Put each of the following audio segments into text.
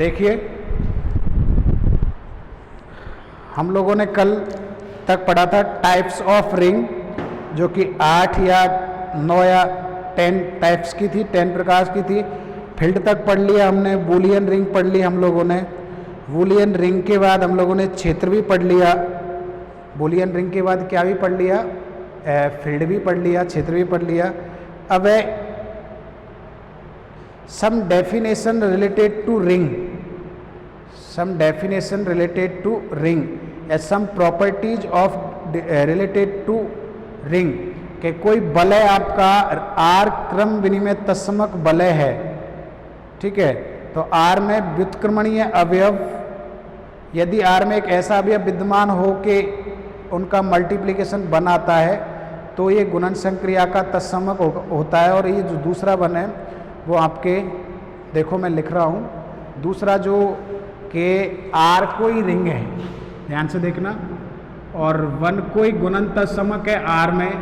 देखिए, हम लोगों ने कल तक पढ़ा था टाइप्स ऑफ रिंग, जो कि 8 या 9 या 10 टाइप्स की थी, 10 प्रकार की थी। फील्ड तक पढ़ लिया हमने, बूलियन रिंग पढ़ ली हम लोगों ने। बूलियन रिंग के बाद हम लोगों ने क्षेत्र भी पढ़ लिया। बूलियन रिंग के बाद क्या भी पढ़ लिया, फील्ड भी पढ़ लिया, क्षेत्र भी पढ़ लिया। अब है some definition related to ring, some definition related to ring या some properties of related to ring, कि कोई वलय आपका आर क्रम विनिमय तत्समक वलय है, ठीक है। तो आर में व्युत्क्रमणीय अवयव, यदि आर में एक ऐसा अवयव विद्यमान हो कि उनका मल्टीप्लिकेशन वन आता है, तो ये गुणन संक्रिया का तत्समक होता है। और ये जो दूसरा वन है वो आपके, देखो मैं लिख रहा हूँ, दूसरा जो कि आर कोई रिंग है, ध्यान से देखना, और वन कोई गुणन तत्समक है आर में,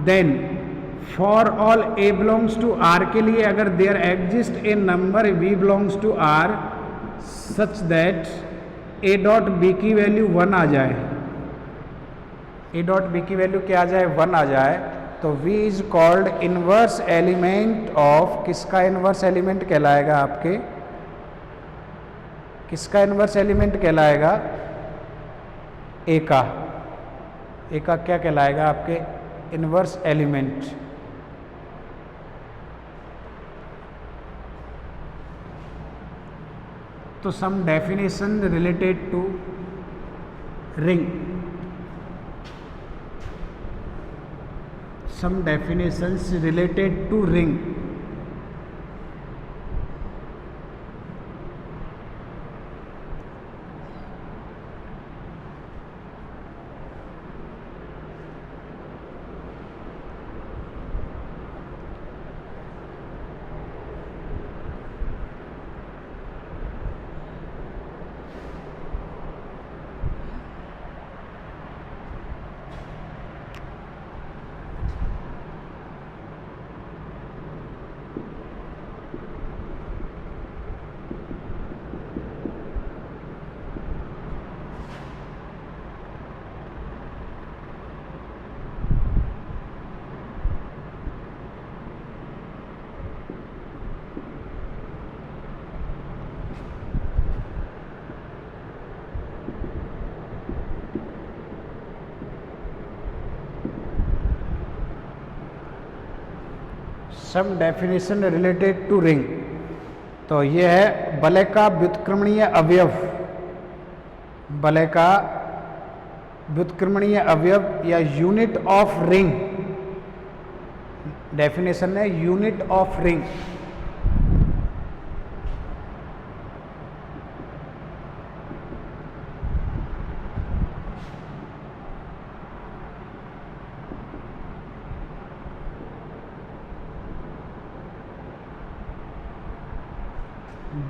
then for all A belongs to R के लिए अगर there exist a number v belongs to R such that a dot b की वैल्यू 1 आ जाए, ए डॉट बी की वैल्यू क्या आ जाए, 1 आ जाए, तो V is called inverse element of, किसका इनवर्स एलिमेंट कहलाएगा आपके, किसका इनवर्स एलिमेंट कहलाएगा, ए का, ए का क्या कहलाएगा आपके इनवर्स एलिमेंट। तो some definition related to ring, some definitions related to ring। Some definition related to ring, तो ये है वलय का व्युत्क्रमणीय अवयव, वलय का व्युत्क्रमणीय अवयव या यूनिट ऑफ रिंग। डेफिनेशन है यूनिट ऑफ रिंग।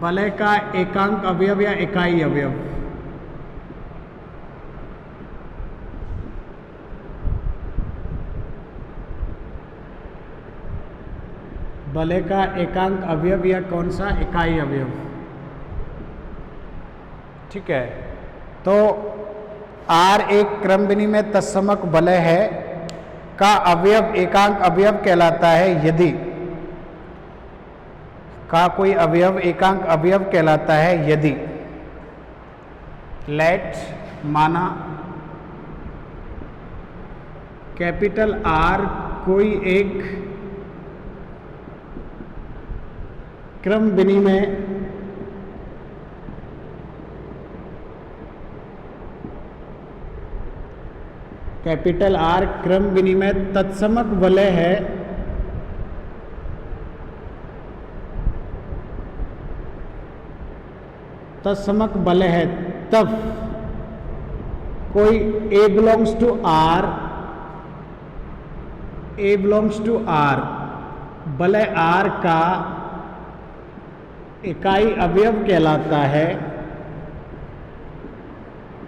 वलय का एकांक अवयव या इकाई अवयव, वलय का एकांक अवयव या कौन सा इकाई अवयव, ठीक है। तो आर एक क्रम विनिमय तत्समक वलय है का अवयव एकांक अवयव कहलाता है यदि, का कोई अवयव एकांक अवयव कहलाता है यदि, लेट माना कैपिटल आर कोई एक क्रम विनिमय कैपिटल आर क्रम विनिमय तत्समक वलय है तत्समक वलय है, तब कोई A belongs to R, A belongs to R वलय आर का इकाई अवयव कहलाता है,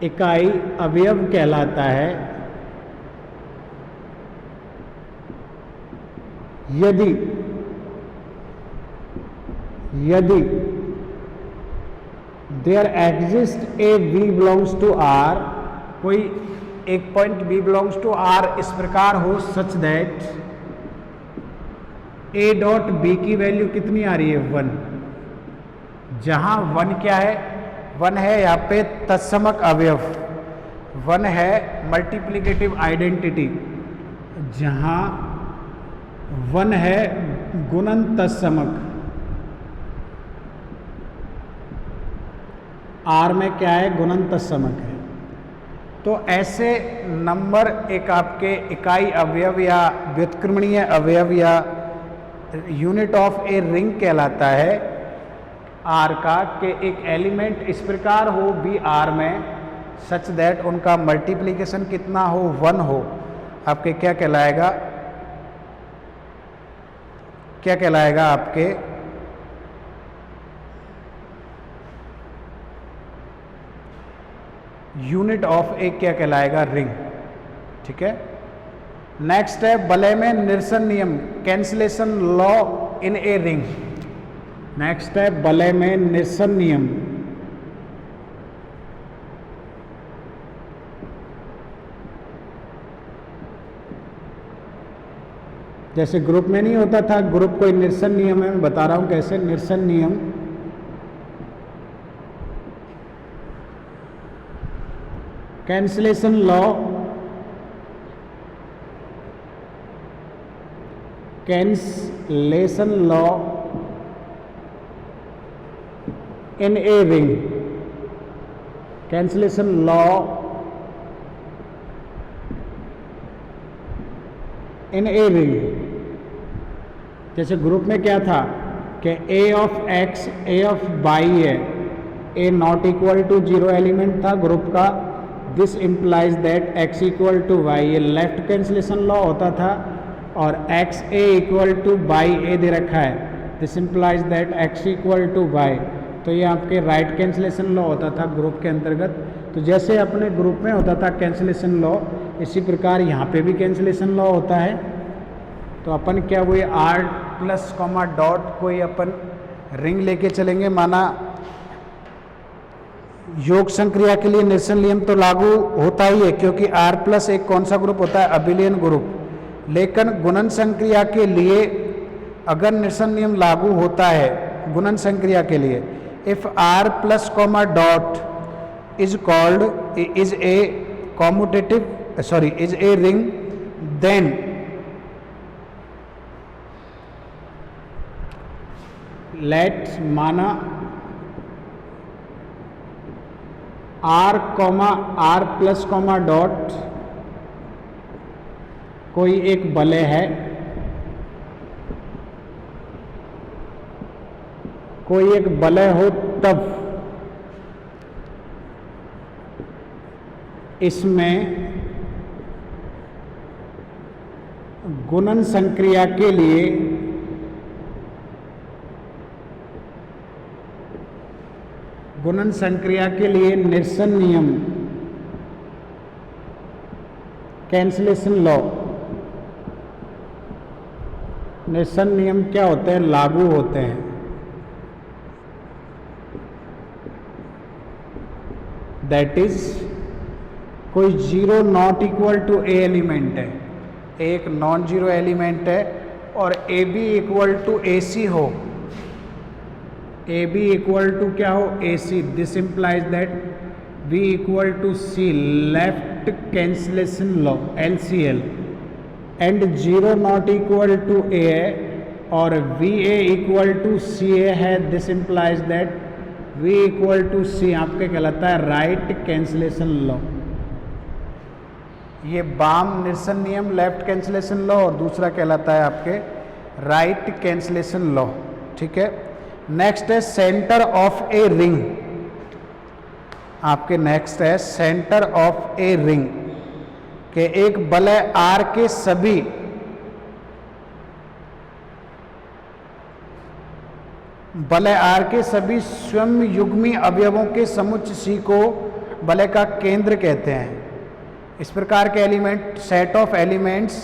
इकाई अवयव कहलाता है यदि there exist a v belongs to R, कोई एक point b belongs to R इस प्रकार हो such that a dot b की वैल्यू कितनी आ रही है 1, जहां 1 क्या है, 1 है यहाँ पे तत्समक अवयव, 1 है मल्टीप्लिकेटिव आइडेंटिटी, जहां 1 है गुणन तत्समक, आर में क्या है गुणन तत्समक है। तो ऐसे नंबर एक आपके इकाई अवयव या व्युत्क्रमणीय अवयव या यूनिट ऑफ ए रिंग कहलाता है आर का, कि एक एलिमेंट इस प्रकार हो बी आर में सच दैट उनका मल्टीप्लिकेशन कितना हो 1 हो, आपके क्या कहलाएगा, क्या कहलाएगा आपके यूनिट ऑफ ए, क्या कहलाएगा रिंग। ठीक है, नेक्स्ट है वलय में निरसन नियम, cancellation law in a ring. Next है वलय में निरसन नियम, जैसे ग्रुप में नहीं होता था, ग्रुप कोई निरसन नियम है, मैं बता रहा हूं कैसे निरसन नियम। Cancellation law, cancellation law in a ring, cancellation law in a ring. जैसे ग्रुप में क्या था कि A of X A of Y है, A not equal to 0 element था ग्रुप का, this implies that x equal to Y, ये लेफ्ट कैंसिलेशन लॉ होता था, और X A equal to Y A दे रखा है, this implies that x equal to Y, तो ये आपके राइट कैंसिलेशन लॉ होता था ग्रुप के अंतर्गत। तो जैसे अपने ग्रुप में होता था कैंसिलेशन लॉ, इसी प्रकार यहाँ पे भी कैंसिलेशन लॉ होता है। तो अपन क्या हुए आर प्लस कॉमा डॉट कोई अपन रिंग लेके चलेंगे, माना योग संक्रिया के लिए निरसन नियम तो लागू होता ही है, क्योंकि R प्लस एक कौन सा ग्रुप होता है, अबिलियन ग्रुप। लेकिन गुणन संक्रिया के लिए अगर निरसन नियम लागू होता है गुणन संक्रिया के लिए, if R plus comma dot is called is a commutative sorry is a ring, then let माना R comma R plus comma dot कोई एक वलय है, कोई एक वलय हो तब इसमें गुणन संक्रिया के लिए गुणन संक्रिया के लिए निरसन नियम कैंसिलेशन लॉ, निरसन नियम क्या होते हैं, लागू होते हैं। दैट इज कोई 0 not equal to A element है, एक नॉन जीरो एलिमेंट है, और A B equal to A C हो, ए बी इक्वल टू क्या हो A C, this implies that B equal to C, left cancellation law LCL, and 0 not equal to A है और V A equal to C A है, this implies that V equal to C आपके कहलाता है right cancellation law. ये balm निरसन नियम left cancellation law, और दूसरा कहलाता है आपके राइट कैंसिलेशन लॉ। ठीक है, नेक्स्ट है सेंटर ऑफ ए रिंग, आपके नेक्स्ट है सेंटर ऑफ ए रिंग, के एक वलय R के सभी वलय R के सभी स्वयं युग्मी अवयवों के समुच्चय C को वलय का केंद्र कहते हैं। इस प्रकार के element set of elements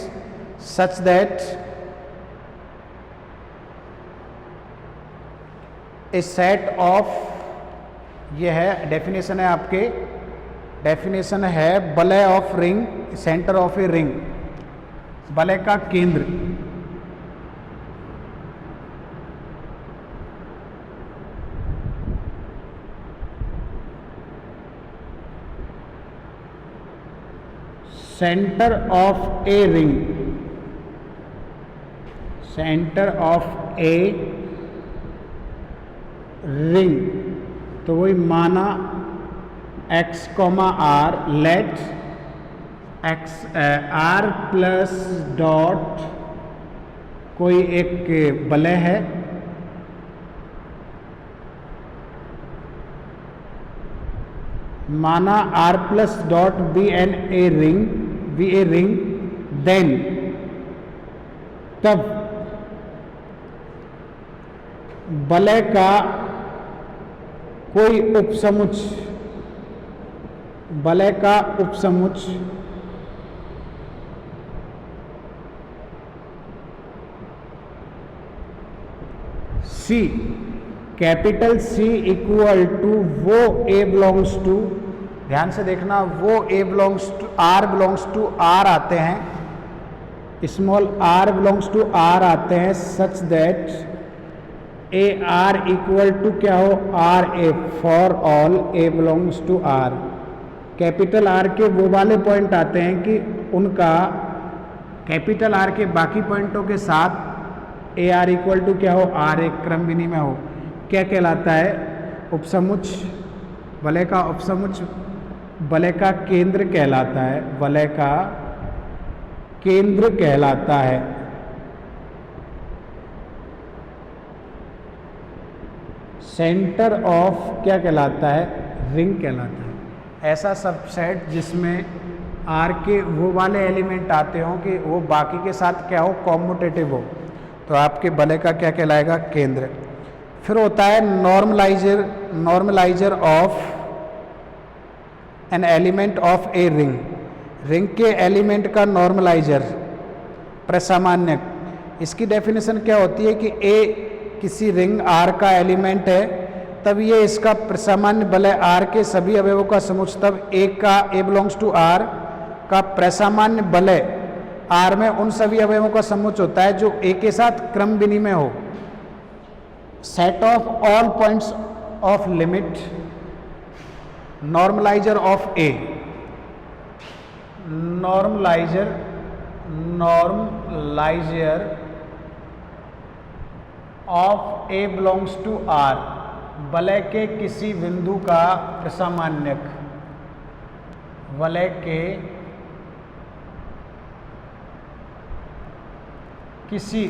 such that a set of ये है डेफिनेशन है आपके, डेफिनेशन है वलय of ring, centre of a ring, वलय का केंद्र। Centre of a ring, centre of a ring, तो वही माना x, R, let x R plus dot कोई एक वलय है, माना r plus dot be an a ring, be a ring, then तब वलय का कोई उपसमुच्चय, वलय का उपसमुच्चय C, capital C equal to वो A बिलोंग्स टू, ध्यान से देखना, वो A belongs to R, belongs to R आते हैं, small r belongs to R आते हैं, such that a r equal to क्या हो, r a, for all A belongs to R. Capital R के वो वाले पॉइंट आते हैं कि उनका कैपिटल आर के बाकी पॉइंटों के साथ ए आर इक्वल टू क्या हो, आर एक क्रम विनिमय हो। क्या कहलाता है, उपसमुच्चय, वलय का उपसमुच्चय वलय का केंद्र कहलाता है, वलय का केंद्र कहलाता है। सेंटर ऑफ क्या कहलाता है, रिंग कहलाता है। ऐसा सबसेट जिसमें आर के वो वाले एलिमेंट आते हों कि वो बाकी के साथ क्या हो, कॉम्यूटेटिव हो, तो आपके वलय का क्या कहलाएगा, केंद्र। फिर होता है normaliser, normaliser of an element of a ring, ring के एलिमेंट का नॉर्मलाइजर, प्रसामान्यक। इसकी डेफिनेशन क्या होती है कि ए किसी रिंग आर का एलिमेंट है, तब ये इसका प्रसामान्य वलय आर के सभी अवयवों का समुच्चय, तब ए का, ए बिलोंग्स टू आर का प्रसामान्य वलय आर में उन सभी अवयवों का समुच्चय होता है जो ए के साथ क्रम विनिमय हो। Set of all points of limit, normaliser of a, normaliser, normaliser of a belongs to R, वलय के किसी बिंदु का प्रसामान्यक, वलय के किसी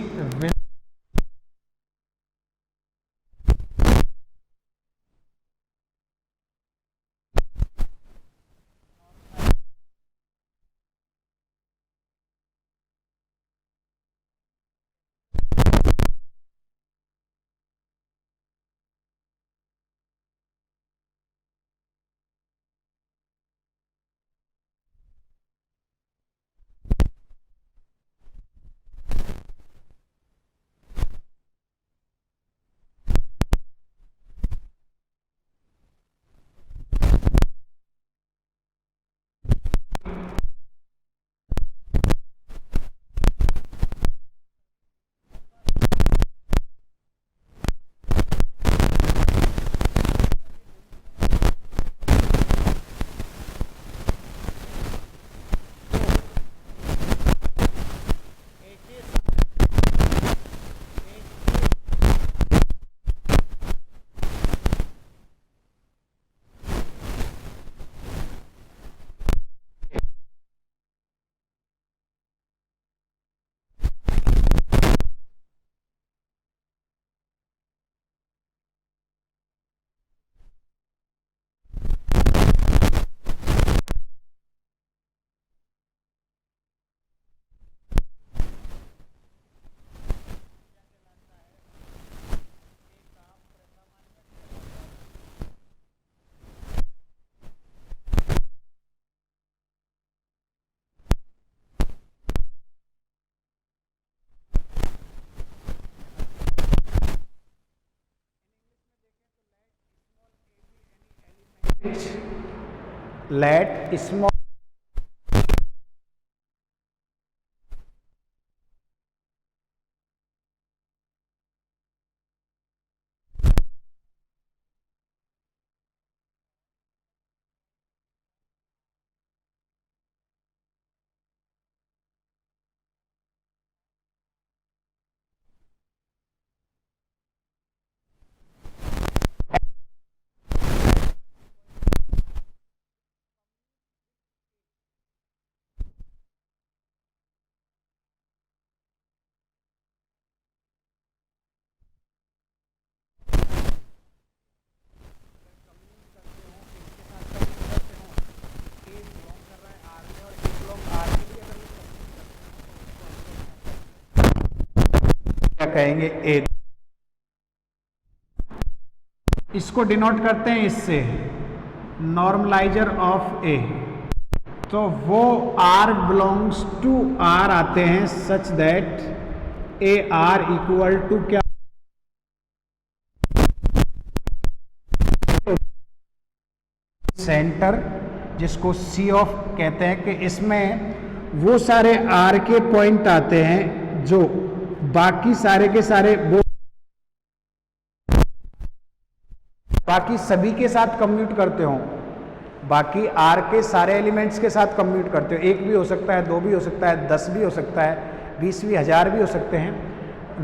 let small क्या कहेंगे ए, इसको डिनोट करते हैं इससे नॉर्मलाइजर ऑफ ए, तो वो आर बिलोंग्स टू आर आते हैं such that a r equal to क्या, सेंटर जिसको सी ऑफ कहते हैं, कि इसमें वो सारे आर के पॉइंट आते हैं जो बाकी सारे के सारे वो बाकी सभी के साथ कम्यूट करते हो, बाकी आर के सारे एलिमेंट्स के साथ कम्यूट करते हो। एक भी हो सकता है, दो भी हो सकता है, 10 भी हो सकता है, 20 भी, 1000 भी हो सकते हैं।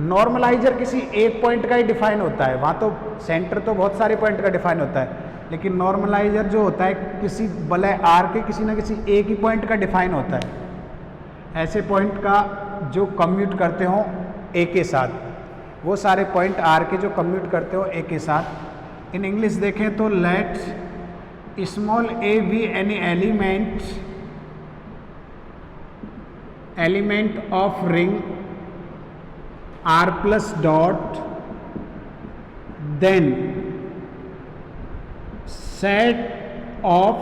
नॉर्मलाइजर किसी एक पॉइंट का ही डिफाइन होता है, वहाँ तो सेंटर तो बहुत सारे पॉइंट का डिफाइन होता है, लेकिन नॉर्मलाइजर जो होता है किसी भले आर के किसी ना किसी एक ही पॉइंट का डिफाइन होता है। ऐसे पॉइंट का जो कम्यूट करते हो ए के साथ, वो सारे पॉइंट आर के जो कम्यूट करते हो ए के साथ। इन इंग्लिश देखें तो let small a be any element of ring R plus dot, then set of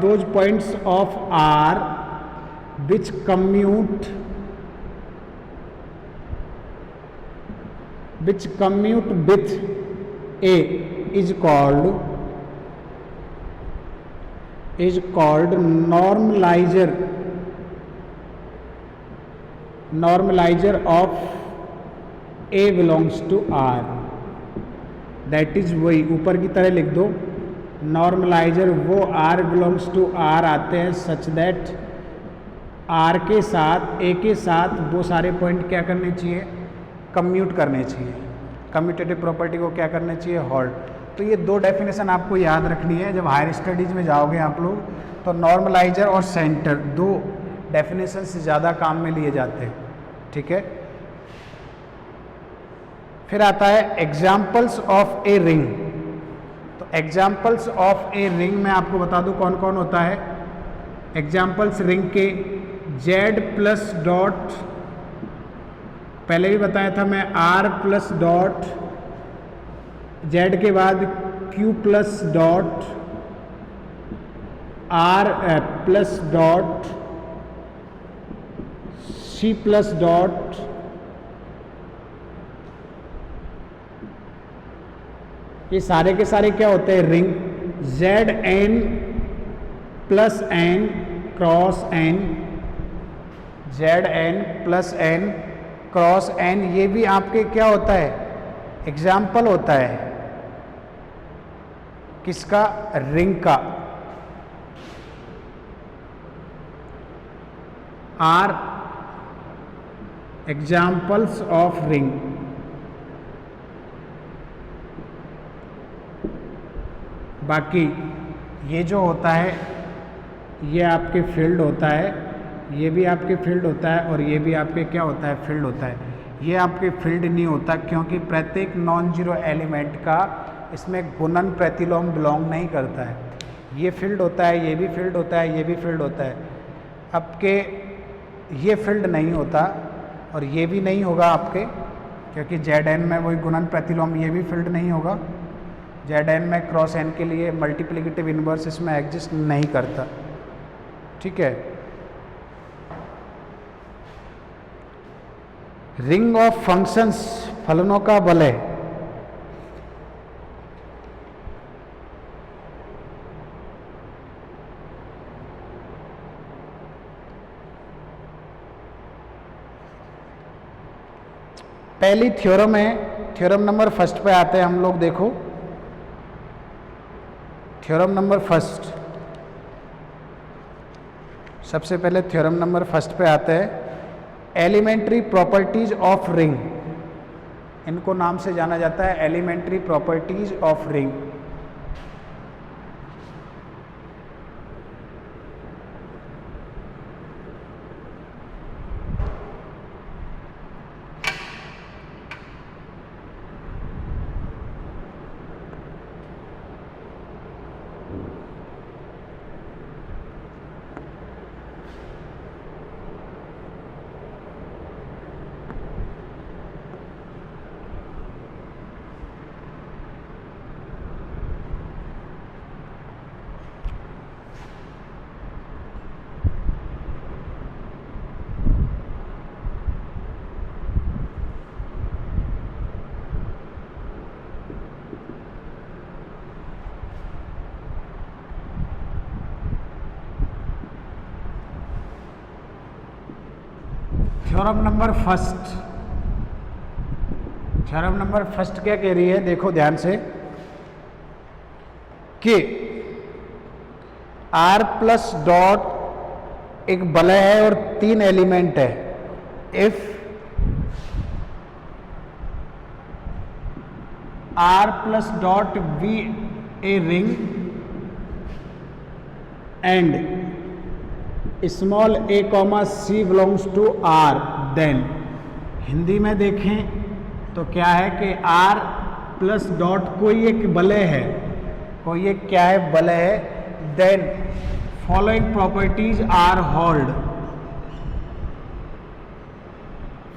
those points of R which commute with A is called normalizer of A belongs to R। That is वही ऊपर की तरह लिख दो, normaliser वो R belongs to R आते हैं such that R के साथ A के साथ वो सारे पॉइंट क्या करने चाहिए, कम्यूट करने चाहिए। कम्यूटेटिव प्रॉपर्टी को क्या करना चाहिए, होल्ड। तो ये दो डेफिनेशन आपको याद रखनी है जब हायर स्टडीज में जाओगे आप लोग, तो नॉर्मलाइजर और सेंटर दो डेफिनेशन से ज़्यादा काम में लिए जाते हैं, ठीक है। फिर आता है एग्जाम्पल्स ऑफ ए रिंग। तो एग्जाम्पल्स ऑफ ए रिंग में आपको बता दूं कौन कौन होता है। एग्जाम्पल्स रिंग के जेड प्लस डॉट, पहले भी बताया था मैं, आर प्लस डॉट, जेड के बाद Q plus dot, R plus dot, C plus dot, ये सारे के सारे क्या होते हैं, ring. Z n plus n cross n, Z n plus n cross n, ये भी आपके क्या होता है, एग्जाम्पल होता है किसका, रिंग का। Are examples of ring. बाकी ये जो होता है ये आपके फील्ड होता है, ये भी आपके फील्ड होता है, और ये भी आपके क्या होता है, फील्ड होता है। ये आपके फील्ड नहीं होता क्योंकि प्रत्येक नॉन जीरो एलिमेंट का इसमें गुणन प्रतिलोम बिलोंग नहीं करता है। ये फील्ड होता है, ये भी फील्ड होता है, ये भी फील्ड होता है। आपके ये फील्ड नहीं होता और ये भी नहीं होगा आपके, क्योंकि जेड एन में वही गुणन प्रतिलोम, ये भी फील्ड नहीं होगा। जेड एन में क्रॉस एन के लिए मल्टीप्लिकेटिव इन्वर्स इसमें एग्जिस्ट नहीं करता, ठीक है। रिंग ऑफ फंक्शंस फलनों का वलय। पहली थ्योरम है, थ्योरम नंबर फर्स्ट पे आते हैं हम लोग। देखो थ्योरम नंबर फर्स्ट, सबसे पहले थ्योरम नंबर फर्स्ट पे आते हैं। एलिमेंट्री प्रॉपर्टीज ऑफ रिंग, इनको नाम से जाना जाता है elementary properties of ring. Theorem number first, theorem number first क्या कह रही है, देखो ध्यान से, कि R प्लस डॉट एक वलय है और 3 एलिमेंट है। If R plus dot b a ring and small a comma C belongs to R, then Hindi में देखें तो क्या है कि R प्लस डॉट कोई एक वलय है, कोई एक क्या है वलय है, then following properties are hold,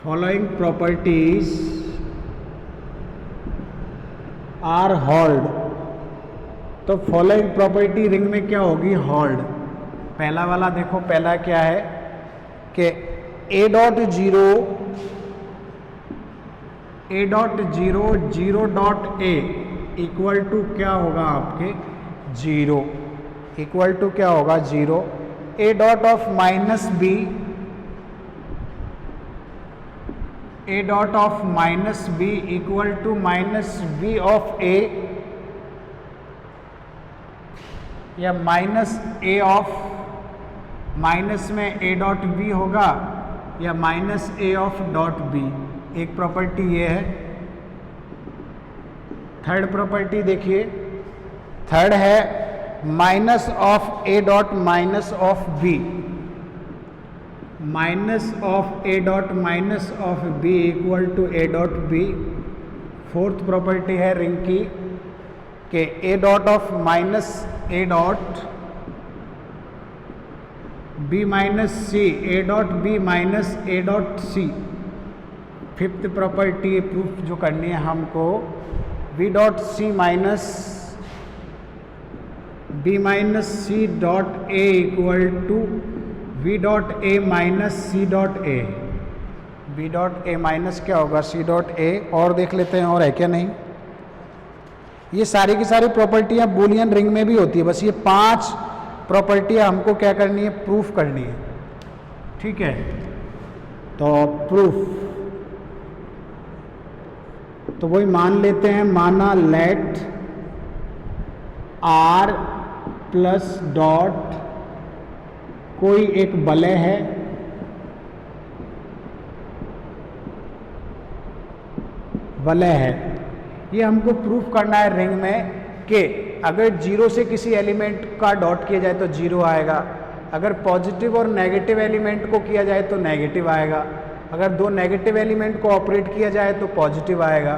following properties are hold. तो फॉलोइंग प्रॉपर्टी रिंग में क्या होगी, होल्ड। पहला वाला देखो, पहला क्या है कि a dot zero, a dot zero, zero dot a equal to क्या होगा आपके जीरो, इक्वल टू क्या होगा zero. a dot of minus b, a dot of minus b equal to minus b of a, या minus a of, minus में a dot b होगा या minus a of dot b. एक property ये है। Third property देखिए, third है minus of a dot minus of b, minus of a dot minus of b equal to a dot b। Fourth property है ring की कि a dot of minus a dot b minus c, a dot b minus a dot C. Fifth property proof जो करनी है हमको, b dot c minus b minus c dot a equal to v dot a minus c dot a। b dot a minus क्या होगा c dot a। और देख लेते हैं और है क्या नहीं। ये सारी की सारी प्रॉपर्टियां बूलियन रिंग में भी होती है, बस ये 5 प्रॉपर्टियां हमको क्या करनी है, प्रूफ करनी है। ठीक है, तो प्रूफ तो वही मान लेते हैं, माना लेट R प्लस डॉट कोई एक वलय है, वलय है। ये हमको प्रूफ करना है रिंग में कि अगर जीरो से किसी एलिमेंट का डॉट किया जाए तो जीरो आएगा, अगर पॉजिटिव और नेगेटिव एलिमेंट को किया जाए तो नेगेटिव आएगा, अगर दो नेगेटिव एलिमेंट को ऑपरेट किया जाए तो पॉजिटिव आएगा,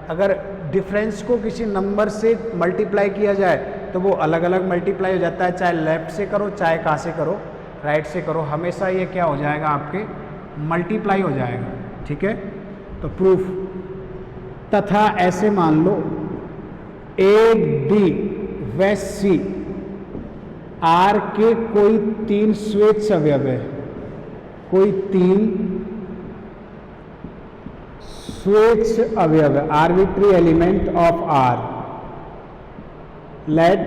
अगर डिफरेंस को किसी नंबर से मल्टीप्लाई किया जाए तो वो अलग अलग मल्टीप्लाई हो जाता है, चाहे लेफ्ट से करो चाहे कहाँ से करो, राइट से करो, हमेशा ये क्या हो जाएगा आपके मल्टीप्लाई हो जाएगा। ठीक है, तो प्रूफ तथा ऐसे मान लो ए बी व सी आर के कोई 3 स्वेच्छ अवयव है, कोई 3 स्वेच्छ अवयव, arbitrary element of R, let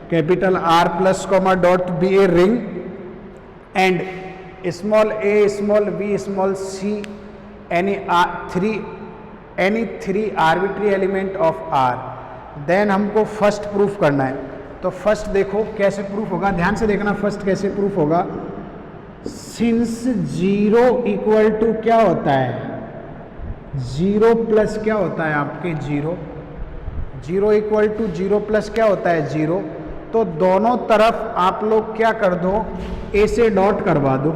capital R plus comma dot b a ring and small a small b small c any three arbitrary element of R. Then हमको फर्स्ट प्रूफ करना है। तो फर्स्ट देखो कैसे प्रूफ होगा, ध्यान से देखना फर्स्ट कैसे प्रूफ होगा। सिंस जीरो इक्वल टू क्या होता है, जीरो प्लस क्या होता है आपके zero, zero equal to zero plus क्या होता है जीरो। तो दोनों तरफ आप लोग क्या कर दो, ए से डॉट करवा दो,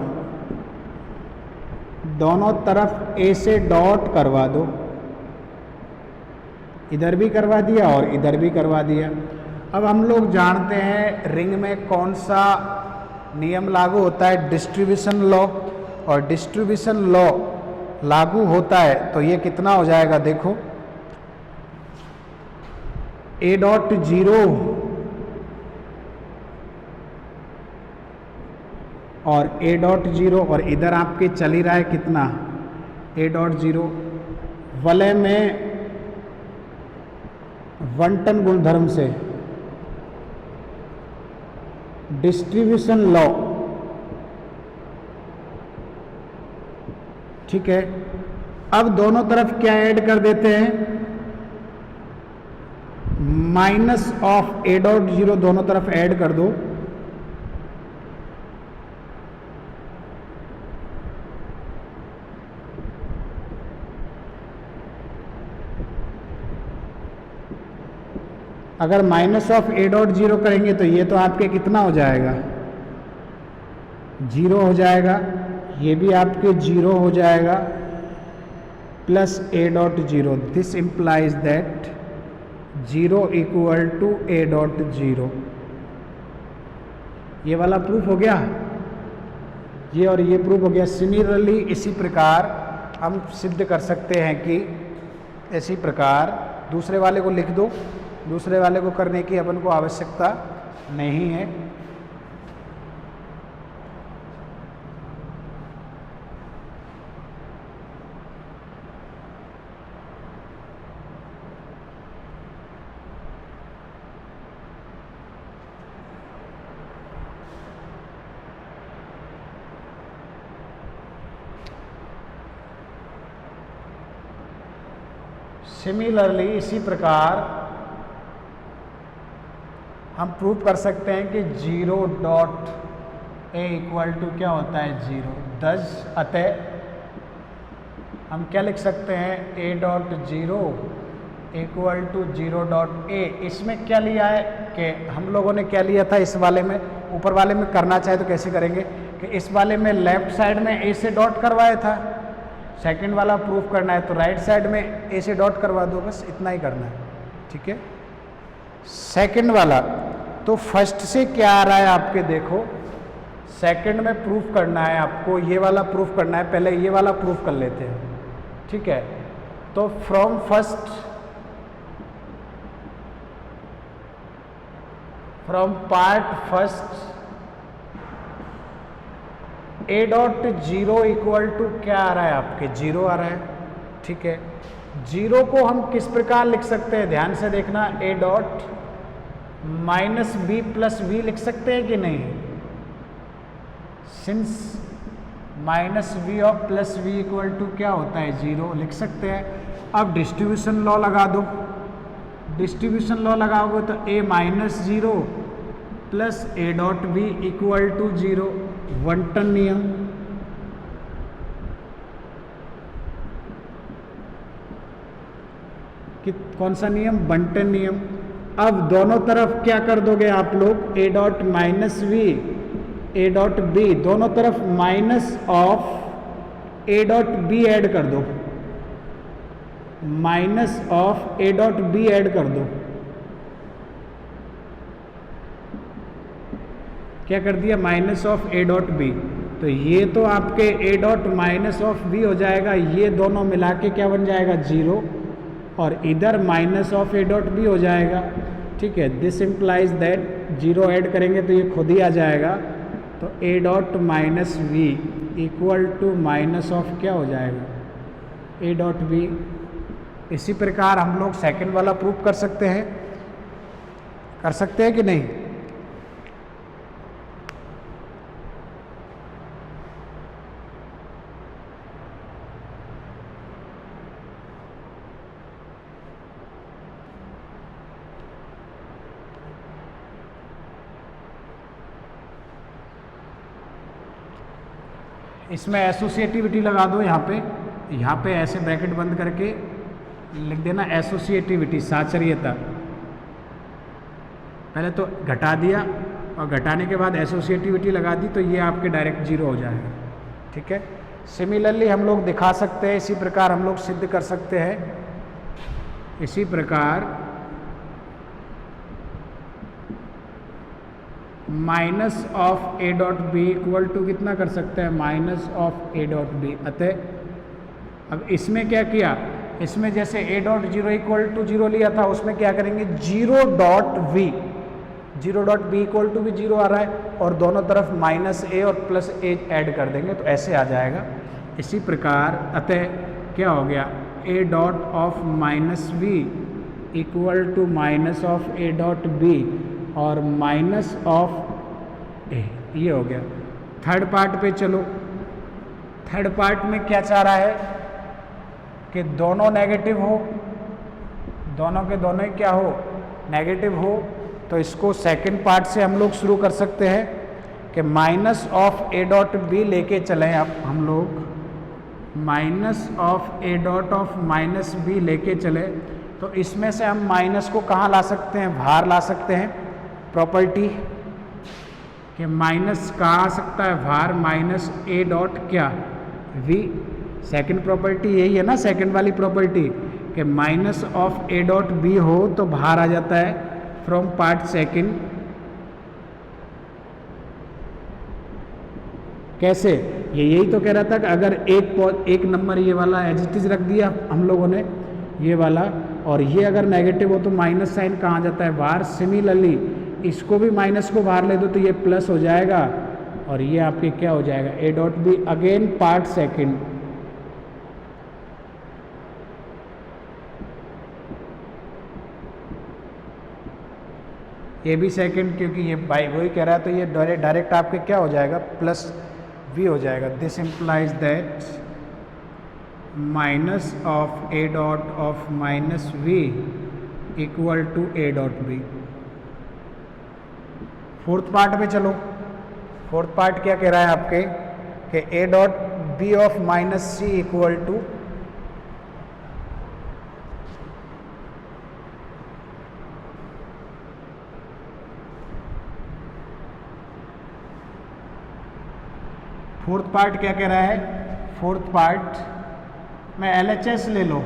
दोनों तरफ ए से डॉट करवा दो, इधर भी करवा दिया और इधर भी करवा दिया। अब हम लोग जानते हैं रिंग में कौन सा नियम लागू होता है, डिस्ट्रीब्यूशन लॉ, और डिस्ट्रीब्यूशन लॉ लागू होता है तो ये कितना हो जाएगा देखो, ए डॉट जीरो और ए डॉट जीरो, और इधर आपके चल ही रहा है कितना, ए डॉट जीरो। वलय में वंटन गुणधर्म से डिस्ट्रीब्यूशन लॉ, ठीक है। अब दोनों तरफ क्या ऐड कर देते हैं, minus of A dot zero दोनों तरफ ऐड कर दो, अगर minus of A dot zero करेंगे तो ये तो आपके कितना हो जाएगा, जीरो हो जाएगा, ये भी आपके जीरो हो जाएगा, plus A dot zero. This implies that zero equal to A dot zero. ये वाला प्रूफ हो गया, ये और ये प्रूफ हो गया। सिमिलरली इसी प्रकार हम सिद्ध कर सकते हैं कि इसी प्रकार दूसरे वाले को लिख दो, दूसरे वाले को करने की अपन को आवश्यकता नहीं है। सिमिलरली इसी प्रकार हम प्रूव कर सकते हैं कि zero dot A equal to क्या होता है जीरो। दस अतः हम क्या लिख सकते हैं, ए dot zero equal to zero dot a. इसमें क्या लिया है कि हम लोगों ने क्या लिया था, इस वाले में, ऊपर वाले में करना चाहे तो कैसे करेंगे कि इस वाले में लेफ्ट साइड में ए से डॉट करवाया था, सेकंड वाला प्रूफ करना है तो राइट साइड में ए से डॉट करवा दो, बस इतना ही करना है, ठीक है। सेकंड वाला तो फर्स्ट से क्या आ रहा है आपके देखो, सेकंड में प्रूफ करना है आपको, ये वाला प्रूफ करना है, पहले ये वाला प्रूफ कर लेते हैं, ठीक है। तो from first, from part first a dot zero equal to क्या आ रहा है आपके, जीरो आ रहा है, ठीक है। जीरो को हम किस प्रकार लिख सकते हैं, ध्यान से देखना, ए dot minus b plus v लिख सकते हैं कि नहीं, सिंस माइनस वी और प्लस वी इक्वल टू क्या होता है जीरो, लिख सकते हैं। अब डिस्ट्रीब्यूशन लॉ लगा दो, डिस्ट्रीब्यूशन लॉ लगाओगे तो A minus zero plus A dot B equal to zero, वंटन नियम। कौन सा नियम, बंटन नियम। अब दोनों तरफ क्या कर दोगे आप लोग, a dot minus v a dot b, दोनों तरफ minus of A dot b add कर दो, minus of A dot b add कर दो। क्या कर दिया, minus of A dot b. तो ये तो आपके a dot minus of b हो जाएगा, ये दोनों मिला के क्या बन जाएगा जीरो, और इधर minus of A dot b हो जाएगा, ठीक है। This implies that zero add करेंगे तो ये खुद ही आ जाएगा, तो ए dot minus v equal to minus of क्या हो जाएगा, ए डॉट बी। इसी प्रकार हम लोग सेकंड वाला प्रूफ कर सकते हैं कि नहीं? इसमें एसोसिएटिविटी लगा दो यहाँ पे ऐसे ब्रैकेट बंद करके लिख देना एसोसिएटिविटी, साचर्यता। पहले तो घटा दिया और घटाने के बाद एसोसिएटिविटी लगा दी, तो ये आपके डायरेक्ट जीरो हो जाएगा। ठीक है। सिमिलरली हम लोग दिखा सकते हैं, इसी प्रकार हम लोग सिद्ध कर सकते हैं। इसी प्रकार minus of A dot B equal to कितना कर सकते हैं? Minus of A dot b. अतः अब इसमें क्या किया, इसमें जैसे a dot zero equal to zero लिया था, उसमें क्या करेंगे? Zero dot v, zero dot B equal to भी जीरो आ रहा है और दोनों तरफ माइनस ए और प्लस ए ऐड कर देंगे तो ऐसे आ जाएगा। इसी प्रकार अतः क्या हो गया? ए dot of minus v equal to minus of A dot b और माइनस ऑफ ए, ये हो गया। थर्ड पार्ट पे चलो। थर्ड पार्ट में क्या चाह रहा है कि दोनों नेगेटिव हो, दोनों के दोनों ही क्या हो? नेगेटिव हो। तो इसको सेकंड पार्ट से हम लोग शुरू कर सकते हैं कि minus of A dot b लेके चलें। अब हम लोग minus of A dot of minus b लेके चले, तो इसमें से हम माइनस को कहाँ ला सकते हैं? बाहर ला सकते हैं। प्रॉपर्टी कि माइनस कहाँ आ सकता है? बाहर माइनस ए डॉट क्या? वी। सेकंड प्रॉपर्टी यही है ना, सेकंड वाली प्रॉपर्टी कि minus of A dot b हो तो बाहर आ जाता है फ्रॉम पार्ट सेकंड। कैसे? ये यही तो कह रहा था कि अगर एक नंबर ये वाला एज इट इज रख दिया हम लोगों ने, ये वाला, और ये अगर नेगेटिव हो तो माइनस साइन कहाँ जाता है? बाहर। सिमिलरली इसको भी माइनस को बाहर ले दो तो ये प्लस हो जाएगा और ये आपके क्या हो जाएगा? A dot b. Again part second. ये भी सेकंड, क्योंकि ये बाई वही कह रहा है तो ये डायरेक्ट आपके क्या हो जाएगा? प्लस वी हो जाएगा। This implies that minus of A dot of minus v equal to A dot b. Fourth part पे चलो। फोर्थ पार्ट क्या कह रहा है आपके कि a dot b of minus C equal to fourth part क्या कह रहा है? फोर्थ पार्ट में LHS ले लो,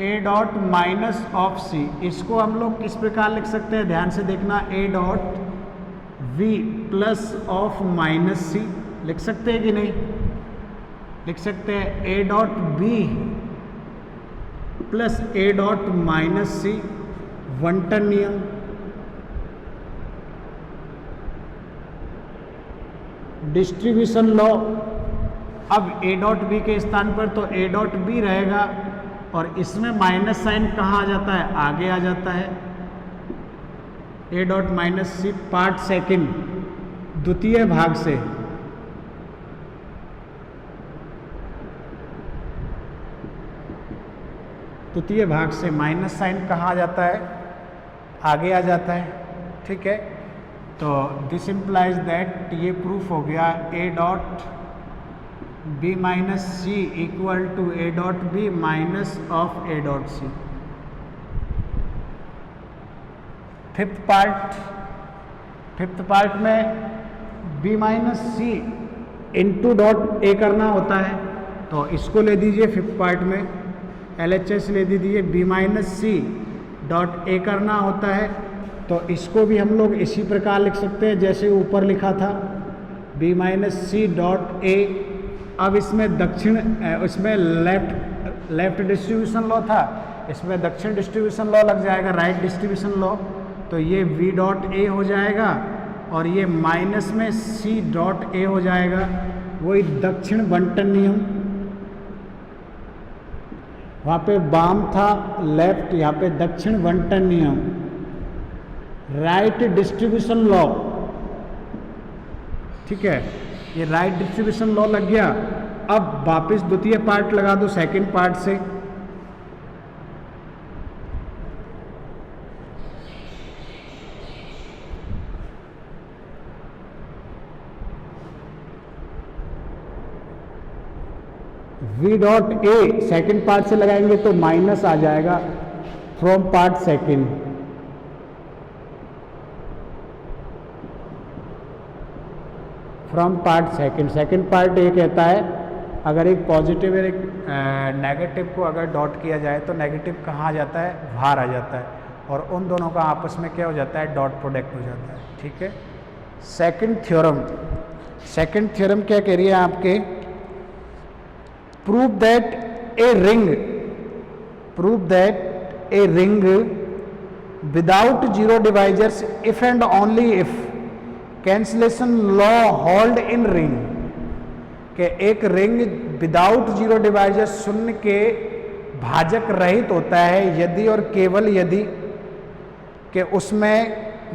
a dot minus of c. इसको हम लोग किस प्रकार लिख सकते हैं? ध्यान से देखना। ए dot V plus of minus C लिख सकते हैं कि नहीं? लिख सकते हैं। ए डॉट बी प्लस ए डॉट माइनस सी, वन टन नियम। Distribution law. अब ए डॉट बी के स्थान पर तो ए डॉट बी रहेगा और इसमें माइनस साइन कहाँ आ जाता है? आगे आ जाता है। A dot minus c part second, द्वितीय भाग से। द्वितीय भाग से माइनस साइन कहाँ आ जाता है? आगे आ जाता है। ठीक है। तो दिस इम्प्लाइज दैट, ये प्रूफ हो गया, ए dot B minus C equal to A dot B minus of A dot C. Fifth part में B minus C into dot ए करना होता है, तो इसको ले दीजिए फिफ्थ पार्ट में। LHS ले दीजिए, बी माइनस सी डॉट ए करना होता है, तो इसको भी हम लोग इसी प्रकार लिख सकते हैं जैसे ऊपर लिखा था, b minus c dot a. अब इसमें इसमें लेफ्ट डिस्ट्रीब्यूशन लॉ था, इसमें दक्षिण डिस्ट्रीब्यूशन लॉ लग जाएगा, राइट डिस्ट्रीब्यूशन लॉ। तो ये v डॉट ए हो जाएगा और ये माइनस में c डॉट ए हो जाएगा, वही दक्षिण बंटन नियम। वहाँ पे वाम था, लेफ्ट, यहाँ पे दक्षिण बंटन नियम, राइट डिस्ट्रीब्यूशन लॉ। ठीक है, ये राइट डिस्ट्रीब्यूशन लॉ लग गया। अब वापस द्वितीय पार्ट लगा दो सेकंड पार्ट से। v dot A second part से लगाएंगे तो माइनस आ जाएगा from part second. From part second, second part ये कहता है अगर एक पॉजिटिव और एक नेगेटिव को अगर डॉट किया जाए तो नेगेटिव कहाँ आ जाता है, बाहर आ जाता है, और उन दोनों का आपस में क्या हो जाता है, डॉट प्रोडक्ट हो जाता है। ठीक है, सेकंड थ्योरम, सेकंड थ्योरम क्या कह रही है आपके, prove that a ring without zero divisors if and only if cancellation law hold in ring, कि एक रिंग विदाउट जीरो डिवाइजर शून्य के भाजक रहित होता है यदि और केवल यदि कि उसमें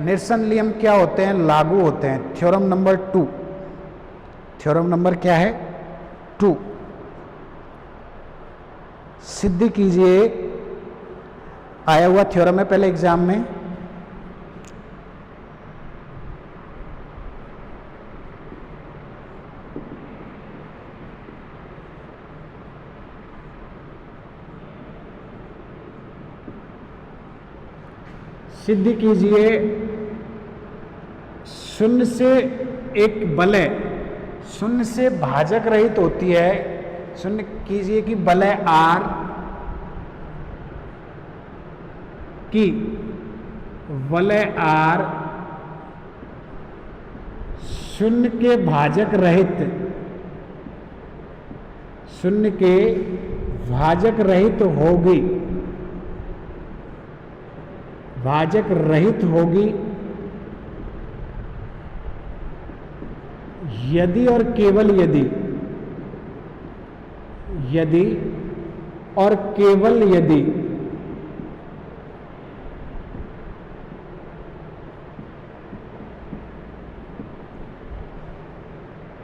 निरसन नियम क्या होते हैं, लागू होते हैं। थ्योरम नंबर 2, थ्योरम नंबर क्या है, 2। सिद्ध कीजिए, आया हुआ थ्योरम है पहले एग्जाम में। सिद्ध कीजिए, शून्य से एक वलय शून्य से भाजक रहित होती है। शून्य कीजिए कि वलय R की वलय R शून्य के भाजक रहित, शून्य के भाजक रहित होगी, भाजक रहित होगी यदि और केवल यदि, यदि और केवल यदि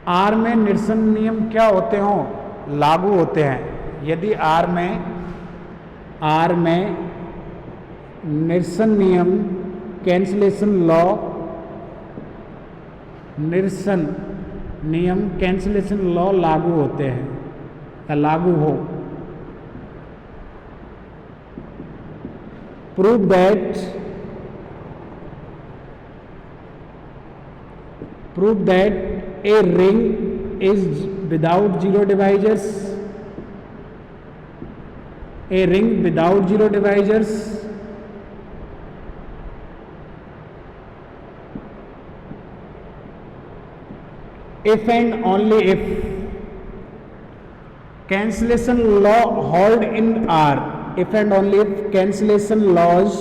R में निरसन नियम क्या होते हों, लागू होते हैं। यदि R में निरसन नियम, कैंसलेशन लॉ, निरसन नियम कैंसलेशन लॉ लागू होते हैं या लागू हो। Prove that a ring is without zero divisors, a ring without zero divisors if and only if cancellation law hold in R, if and only if cancellation laws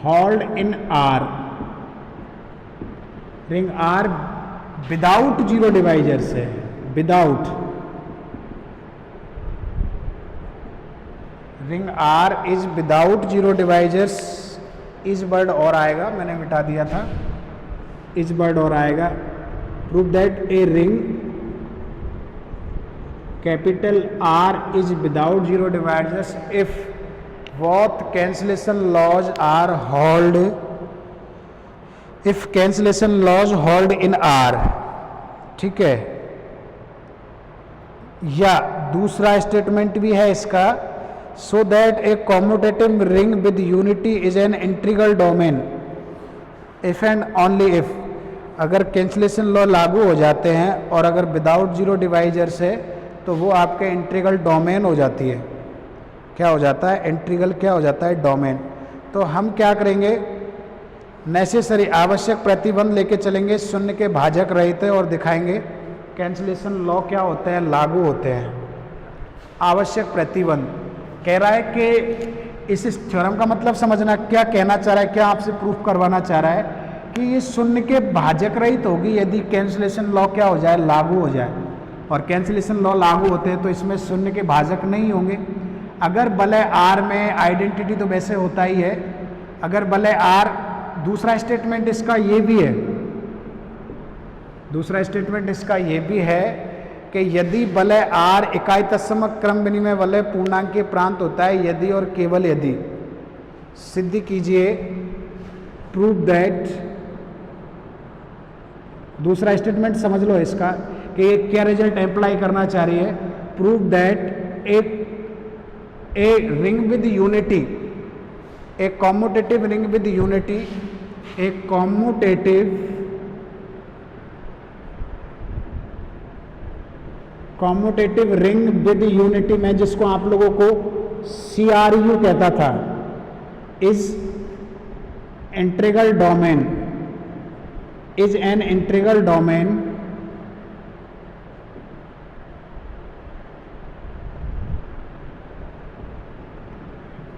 hold in R, ring R without zero divisors है, without, ring R is without zero divisors, is word और आएगा, मैंने मिटा दिया था, is word और आएगा। Prove that a ring capital R is without zero divisors if both cancellation laws are hold, if cancellation laws hold in R। ठीक है, या दूसरा स्टेटमेंट भी है इसका, so that a commutative ring with unity is an integral domain if and only if, अगर cancellation law लागू हो जाते हैं और अगर विदाउट जीरो डिवाइजर्स है तो वो आपके इंटीग्रल डोमेन हो जाती है। क्या हो जाता है, इंटीग्रल क्या हो जाता है, डोमेन। तो हम क्या करेंगे, नेसेसरी आवश्यक प्रतिबंध लेके चलेंगे, शून्य के भाजक रहित है और दिखाएंगे कैंसलेशन लॉ क्या होते हैं, लागू होते हैं। आवश्यक प्रतिबंध कह रहा है कि इस थ्योरम का मतलब समझना, क्या कहना चाह रहा है, क्या आपसे प्रूफ करवाना चाह रहा है कि ये शून्य के भाजक रहित होगी यदि कैंसिलेशन लॉ क्या हो जाए, लागू हो जाए। और कैंसिलेशन लॉ लागू होते हैं तो इसमें शून्य के भाजक नहीं होंगे। अगर वलय आर में आइडेंटिटी तो वैसे होता ही है, अगर वलय आर, दूसरा स्टेटमेंट इसका ये भी है, दूसरा स्टेटमेंट इसका ये भी है कि यदि वलय आर इकाई तत्समक क्रम विनिमय वलय पूर्णांक के प्रांत होता है, यदि और केवल यदि, सिद्ध कीजिए, प्रूव दैट, दूसरा स्टेटमेंट समझ लो इसका कि क्या रिजल्ट अप्लाई करना चाह रही है, prove that a ring with unity, a commutative ring with unity, a commutative ring with unity में जिसको आप लोगों को CRU कहता था, is integral domain, is an integral domain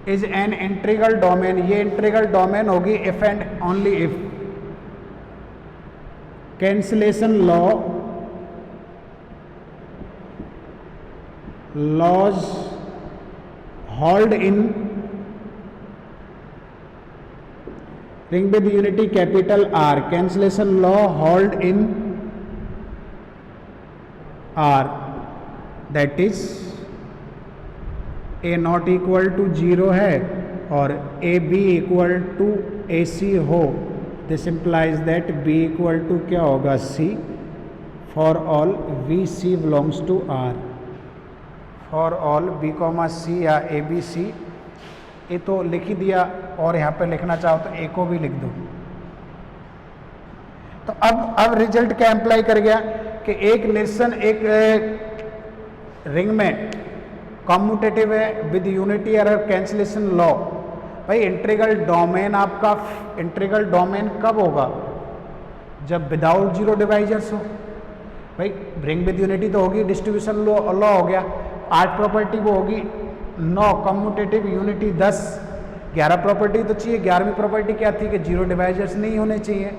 is an integral domain, ये इंटीग्रल डोमेन होगी if and only if cancellation laws hold in ring with unity capital R, cancellation law hold in R, that is A not equal to 0 है और AB equal to AC हो, this implies that B equal to क्या होगा, C, for all VC belongs to R, for all B, C या ABC, ये तो लिख ही दिया और यहाँ पे लिखना चाहो तो ए को भी लिख दो। तो अब रिजल्ट क्या अप्लाई कर गया कि एक निरसन एक रिंग में कॉम्यूटेटिव है विद यूनिटी और कैंसिलेशन लॉ। भाई इंटीग्रल डोमेन आपका, इंटीग्रल डोमेन कब होगा, जब विदाउट जीरो डिवाइजर्स हो। भाई रिंग विद यूनिटी तो होगी, डिस्ट्रीब्यूशन लॉ हो गया, आर्ट प्रॉपर्टी वो होगी 9, कम्यूटेटिव यूनिटी 10, 11 प्रॉपर्टी तो चाहिए। 11वीं प्रॉपर्टी क्या थी कि जीरो डिवाइजर्स नहीं होने चाहिए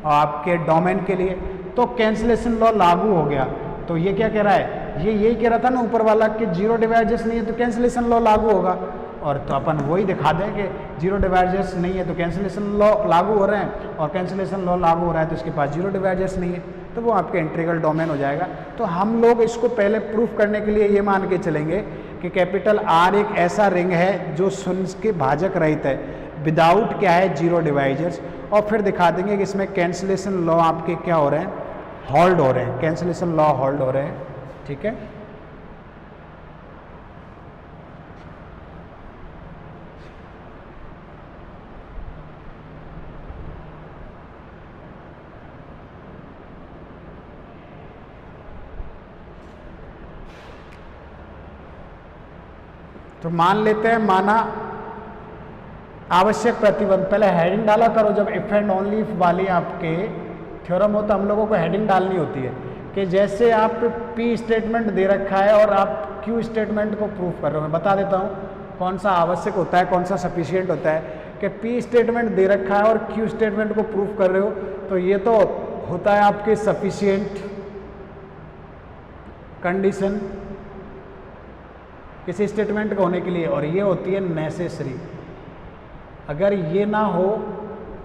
और आपके डोमेन के लिए, तो कैंसिलेशन लॉ लागू हो गया। तो ये क्या कह रहा है, ये यही कह रहा था ना ऊपर वाला कि जीरो डिवाइजर्स नहीं है तो कैंसिलेशन लॉ लागू होगा, और तो अपन वही दिखा दें कि जीरो डिवाइजर्स नहीं है तो कैंसिलेशन लॉ लागू हो रहे हैं, और कैंसिलेशन लॉ लागू हो रहा है तो इसके पास जीरो डिवाइजर्स नहीं है, तो वो आपके इंटीग्रल डोमेन हो जाएगा। तो हम लोग इसको पहले प्रूफ करने के लिए ये मान के चलेंगे कि कैपिटल R एक ऐसा रिंग है जो शून्य के भाजक रहित है, विदाउट क्या है, जीरो डिवाइजर्स, और फिर दिखा देंगे कि इसमें कैंसिलेशन लॉ आपके क्या हो रहे हैं, होल्ड हो रहे हैं, कैंसिलेशन लॉ होल्ड हो रहे हैं। ठीक है, तो मान लेते हैं, माना आवश्यक प्रतिबंध, पहले हेडिंग डाला करो, जब इफ एंड ओनली इफ वाली आपके थ्योरम हो तो हम लोगों को हेडिंग डालनी होती है कि जैसे आप P स्टेटमेंट दे रखा है और आप Q स्टेटमेंट को प्रूफ कर रहे हो। मैं बता देता हूँ कौन सा आवश्यक होता है, कौन सा सफिशिएंट होता है कि P स्टेटमेंट दे रखा है और Q स्टेटमेंट को प्रूफ कर रहे हो, तो ये तो होता है आपके सफिशिएंट कंडीशन किसी स्टेटमेंट का होने के लिए, और ये होती है नेसेसरी। अगर ये ना हो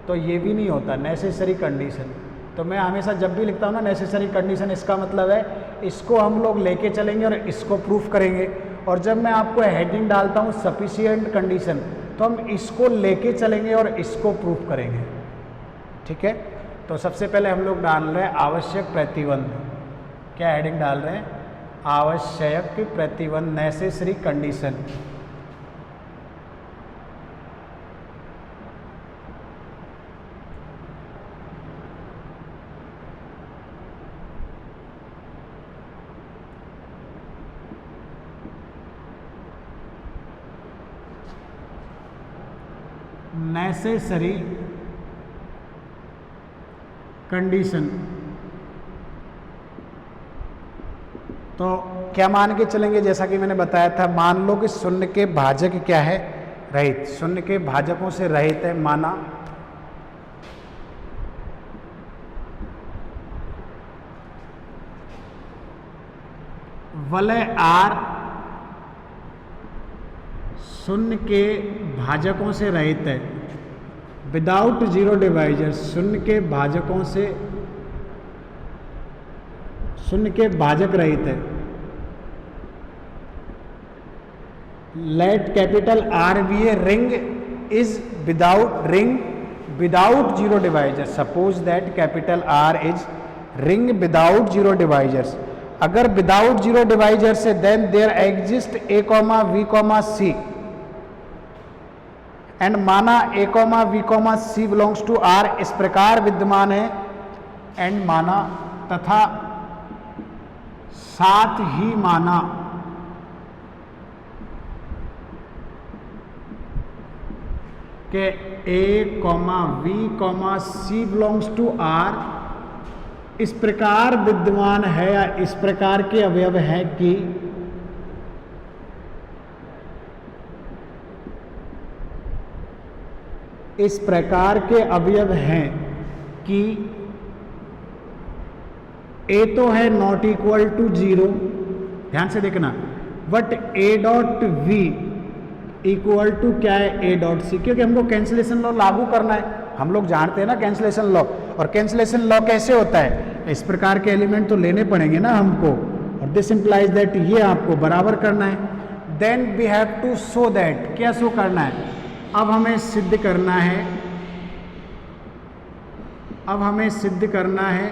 तो ये भी नहीं होता, नेसेसरी कंडीशन। तो मैं हमेशा जब भी लिखता हूँ ना नेसेसरी कंडीशन, इसका मतलब है इसको हम लोग लेके चलेंगे और इसको प्रूफ करेंगे। और जब मैं आपको हेडिंग डालता हूँ सफिशिएंट कंडीशन, तो हम इसको लेके चलेंगे और इसको प्रूफ करेंगे। ठीक है, तो सबसे पहले हम लोग डाल रहे हैं आवश्यक प्रतिबंध। क्या हेडिंग डाल रहे हैं, आवश्यक प्रतिबंध, नेसेसरी कंडीशन। Necessary condition. तो क्या मान के चलेंगे, जैसा कि मैंने बताया था, मान लो कि शून्य के भाजक क्या है, रहित, शून्य के भाजकों से रहित है। माना वलय आर शून्य के भाजकों से रहित है, विदाउट जीरो डिवाइजर, शून्य के भाजकों से, शून्य के भाजक रहित है। Let capital R be a ring is without zero divisor. Suppose that capital R is ring without zero divisors. अगर विदाउट जीरो डिवाइजर से then there exist A comma V comma C and माना A comma V comma C belongs to R, इस प्रकार विद्यमान है and माना तथा साथ ही माना कि A comma V comma C belongs to R, इस प्रकार विद्यमान है या इस प्रकार के अवयव है कि इस प्रकार के अवयव हैं कि ए तो है नॉट इक्वल टू जीरो, ध्यान से देखना, but a dot we equal to क्या है ए डॉट सी, क्योंकि हमको कैंसिलेशन लॉ लागू करना है। हम लोग जानते हैं ना कैंसिलेशन लॉ, और कैंसिलेशन लॉ कैसे होता है, इस प्रकार के एलिमेंट तो लेने पड़ेंगे ना हमको, और दिस इंप्लाइज दैट ये आपको बराबर करना है। Then we have to show that, क्या शो करना है, अब हमें सिद्ध करना है, अब हमें सिद्ध करना है,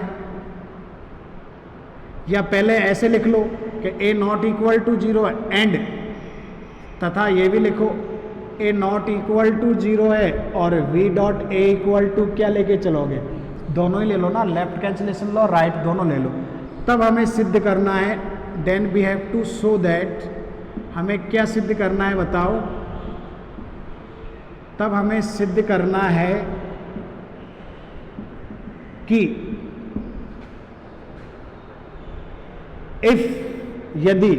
या पहले ऐसे लिख लो कि A not equal to zero and, तथा ये भी लिखो A not equal to zero है और V dot A equal to क्या लेके चलोगे, दोनों ही ले लो ना, लेफ्ट कैंसिलेशन लो राइट दोनों ले लो। तब हमें सिद्ध करना है, then we have to show that, हमें क्या सिद्ध करना है बताओ, तब हमें सिद्ध करना है कि इफ, यदि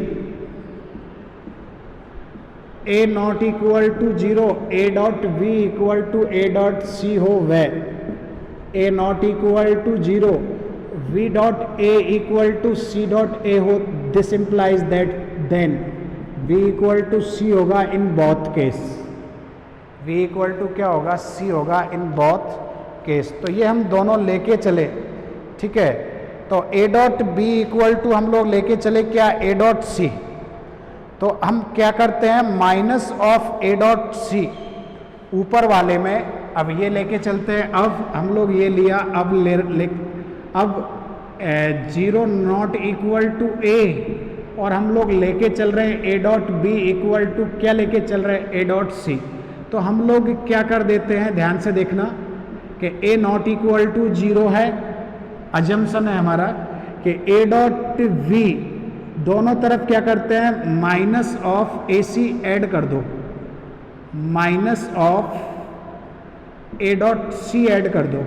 A not equal to zero A dot we equal to A dot C हो, वह A not equal to zero V dot A equal to C dot A हो, this implies that then V equal to C होगा in both case, V equal to क्या होगा सी होगा in both case. तो ये हम दोनों लेके चले, ठीक है। तो ए डॉट बी इक्वल टू हम लोग लेके चले क्या ए डॉट सी, तो हम क्या करते हैं minus of A dot c ऊपर वाले में, अब ये लेके चलते हैं, अब हम लोग ये लिया, अब zero not equal to a, और हम लोग लेके चल रहे हैं ए डॉट बी इक्वल टू क्या लेके चल रहे हैं ए डॉट सी। तो हम लोग क्या कर देते हैं, ध्यान से देखना कि A not equal to zero है, अजम्पशन है हमारा कि ए डॉट वी दोनों तरफ क्या करते हैं minus of a c add कर दो, minus of A dot c add कर दो,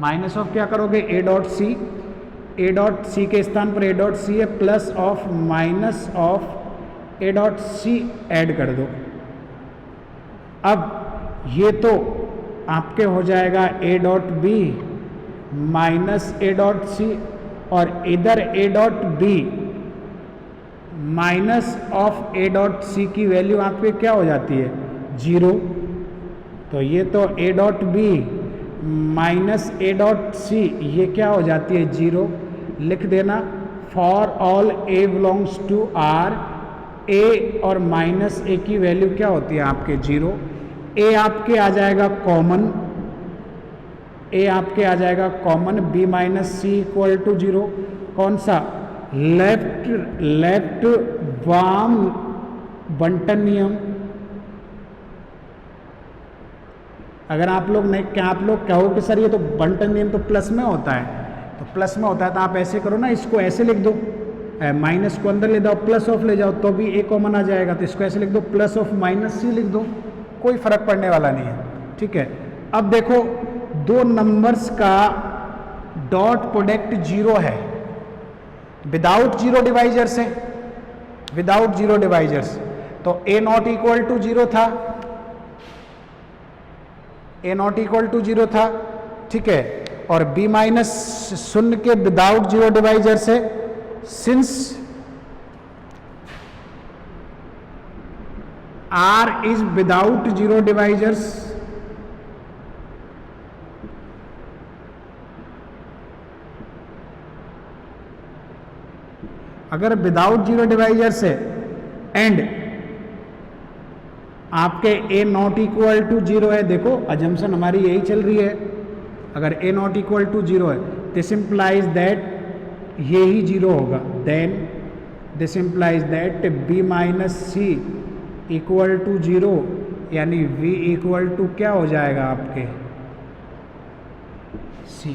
माइनस ऑफ क्या करोगे ए डॉट सी, ए डॉट सी के स्थान पर ए डॉट सी है, plus of minus of A dot c add कर दो। अब ये तो आपके हो जाएगा a dot B minus A dot c, और इधर a dot B minus of A dot c की वैल्यू आपके क्या हो जाती है जीरो। तो ये तो ए डॉट बी माइनस ए डॉट सी ये क्या हो जाती है जीरो, लिख देना for all A belongs to R, A और माइनस ए की वैल्यू क्या होती है आपके जीरो। ए आपके आ जाएगा कॉमन, ए आपके आ जाएगा common, b minus C equal to zero, कौन सा लेफ्ट वाम बंटन नियम। अगर आप लोग नहीं, क्या आप लोग कहो कि सर ये तो बंटन नियम तो प्लस में होता है, तो प्लस में होता है तो आप ऐसे करो ना, इसको ऐसे लिख दो, माइनस को अंदर ले जाओ प्लस ऑफ ले जाओ तो भी ए कॉमन आ जाएगा, तो इसको ऐसे लिख दो प्लस ऑफ माइनस सी लिख दो, कोई फर्क पड़ने वाला नहीं है, ठीक है। अब देखो दो नंबर्स का डॉट प्रोडक्ट जीरो है विदाउट जीरो डिवाइजर से, विदाउट जीरो डिवाइजर्स, तो a not equal to zero था, a not equal to zero था, ठीक है, और बी माइनस शून्य के विदाउट जीरो डिवाइजर से since R is without zero divisors, अगर विदाउट जीरो डिवाइजर्स है एंड आपके a not equal to zero है, देखो अजम्पशन हमारी यही चल रही है, अगर a not equal to zero है दिस इंप्लाइज दैट ये ही जीरो होगा, then this implies that b minus C equal to zero, यानी v इक्वल टू क्या हो जाएगा आपके c।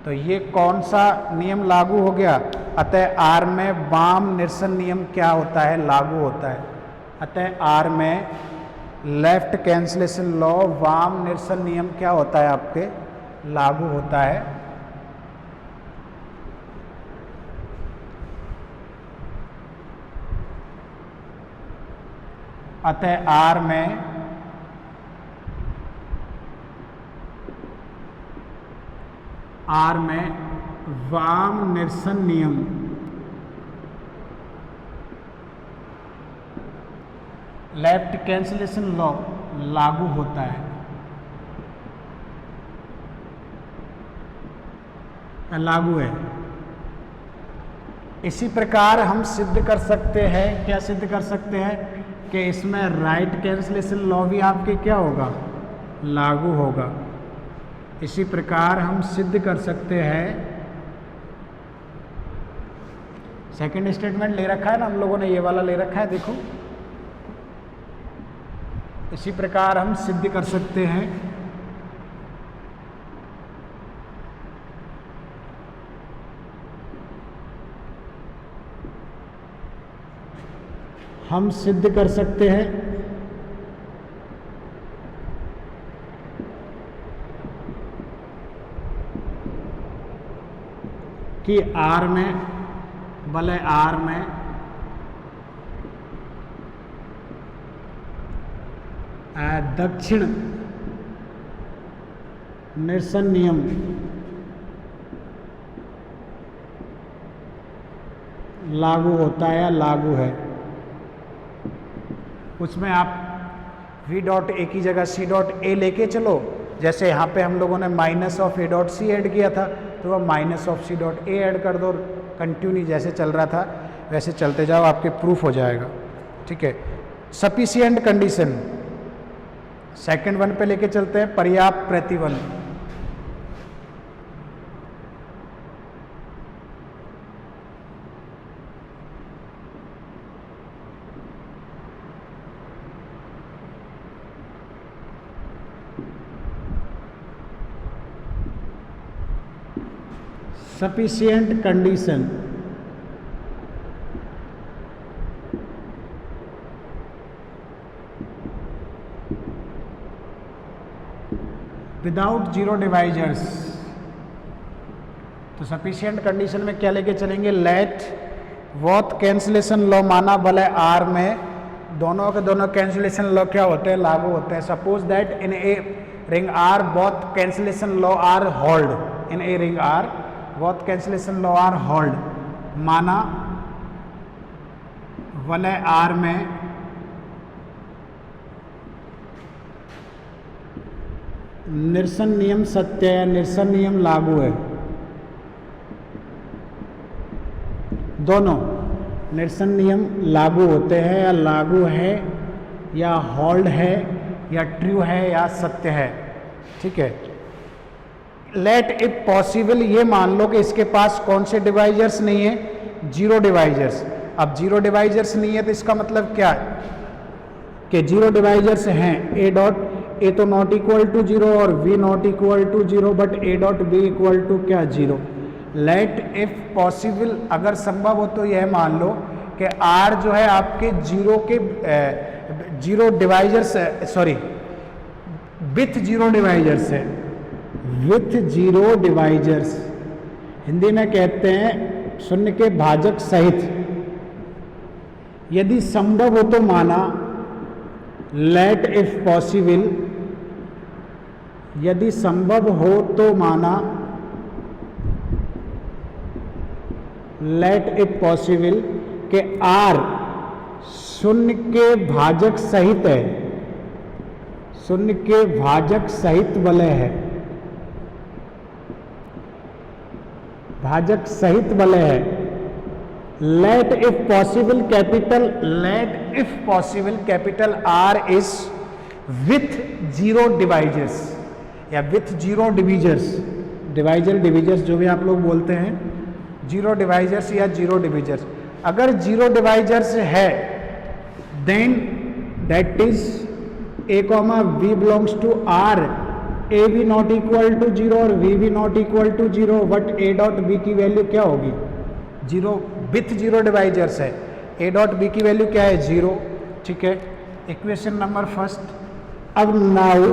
तो ये कौन सा नियम लागू हो गया, अतः R में वाम निरसन नियम क्या होता है, लागू होता है। अतः R में लेफ्ट कैंसलेशन लॉ वाम निरसन नियम क्या होता है आपके, लागू होता है। अतः R में वाम निरसन नियम लेफ्ट कैंसलेशन लॉ लागू होता है, लागू है। इसी प्रकार हम सिद्ध कर सकते हैं, क्या सिद्ध कर सकते हैं कि इसमें राइट कैंसलेशन लॉ भी आपके क्या होगा, लागू होगा। इसी प्रकार हम सिद्ध कर सकते हैं, सेकंड स्टेटमेंट ले रखा है ना हम लोगों ने, ये वाला ले रखा है देखो। इसी प्रकार हम सिद्ध कर सकते हैं कि R में भले R में दक्षिण निरसन नियम लागू होता है या लागू है। उसमें आप v डॉट ए की जगह c डॉट ए लेके चलो, जैसे यहाँ पे हम लोगों ने minus of A dot c add किया था, तो वह minus of c dot a add कर दो, कंटिन्यू जैसे चल रहा था वैसे चलते जाओ, आपके प्रूफ हो जाएगा। ठीक है, सफिशिएंट कंडीशन सेकंड वन पे लेके चलते हैं, पर्याप्त प्रतिबंध। Sufficient condition without zero divisors. तो सफिशिएंट कंडीशन में क्या लेके चलेंगे, लेट वॉट कैंसलेशन लॉ माना भले R में दोनों के दोनों कैंसलेशन लॉ क्या होते हैं, लागू होते हैं। Suppose that in a ring R both cancellation law are hold, in a ring R both cancellation law are hold, माना भले R में निरसन नियम सत्य है, निरसन नियम लागू है। दोनों निरसन नियम लागू होते हैं या लागू है या होल्ड है या ट्रू है या सत्य है। ठीक है, लेट इफ पॉसिबल, ये मान लो कि इसके पास कौन से डिवाइजर्स नहीं है, जीरो डिवाइजर्स। अब जीरो डिवाइजर्स नहीं है तो इसका मतलब क्या है कि जीरो डिवाइजर्स हैं, ए डॉट ए तो नॉट इक्वल टू जीरो और v not equal to zero, but a dot B equal to क्या, जीरो। लेट इफ पॉसिबल, अगर संभव हो तो यह मान लो कि R जो है आपके जीरो के zero divisors, sorry with zero divisors है, विथ जीरो डिवाइजर्स हिंदी में कहते हैं शून्य के भाजक सहित। यदि संभव हो तो माना, लेट इफ पॉसिबल, यदि संभव हो तो माना, लेट इट पॉसिबल के आर शून्य के भाजक सहित है, शून्य के भाजक सहित वलय है, भाजक सहित वलय है। Let if possible capital R is with zero divisors या विथ जीरो डिवीजर्स, डिवीजर्स जो भी आप लोग बोलते हैं, जीरो डिवाइजर्स या जीरो डिवीजर्स। अगर जीरो डिवाइजर्स है then that is a comma v belongs to r, a भी नॉट इक्वल टू जीरो और v भी not equal to zero, but a dot b की वैल्यू क्या होगी? जीरो, विथ जीरो डिवाइजर्स है, a dot b की value क्या है? जीरो। ठीक है, इक्वेशन नंबर फर्स्ट। अब नाउ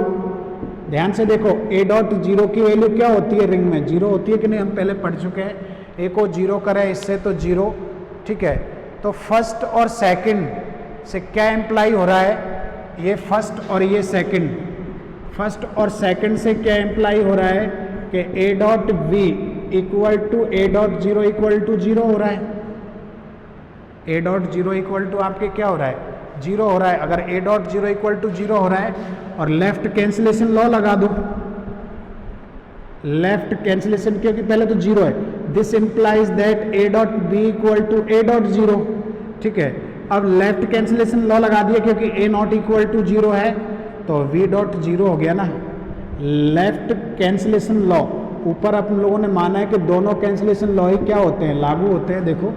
ध्यान से देखो, a डॉट जीरो की वैल्यू क्या होती है? रिंग में जीरो होती है कि नहीं? हम पहले पढ़ चुके हैं। a को जीरो करें इससे तो जीरो। ठीक है, तो फर्स्ट और सेकंड से क्या इम्प्लाई हो रहा है? ये फर्स्ट और ये सेकंड, फर्स्ट और सेकंड से क्या इम्प्लाई हो रहा है कि a dot v equal to a dot zero equal to zero हो रहा है। a dot zero equal to आपके क्या हो रहा है? जीरो हो रहा है। अगर a dot zero equal to zero हो रहा है और लेफ्ट कैंसिलेशन लॉ लगा दो, लेफ्ट कैंसिलेशन, क्योंकि पहले तो जीरो है, this implies that a dot b equal to a dot zero. ठीक है, अब लेफ्ट कैंसिलेशन लॉ लगा दिया क्योंकि a not equal to zero है, तो v डॉट जीरो हो गया ना। लेफ्ट कैंसिलेशन लॉ, ऊपर अपन लोगों ने माना है कि दोनों कैंसिलेशन लॉ ही क्या होते हैं? लागू होते हैं। देखो,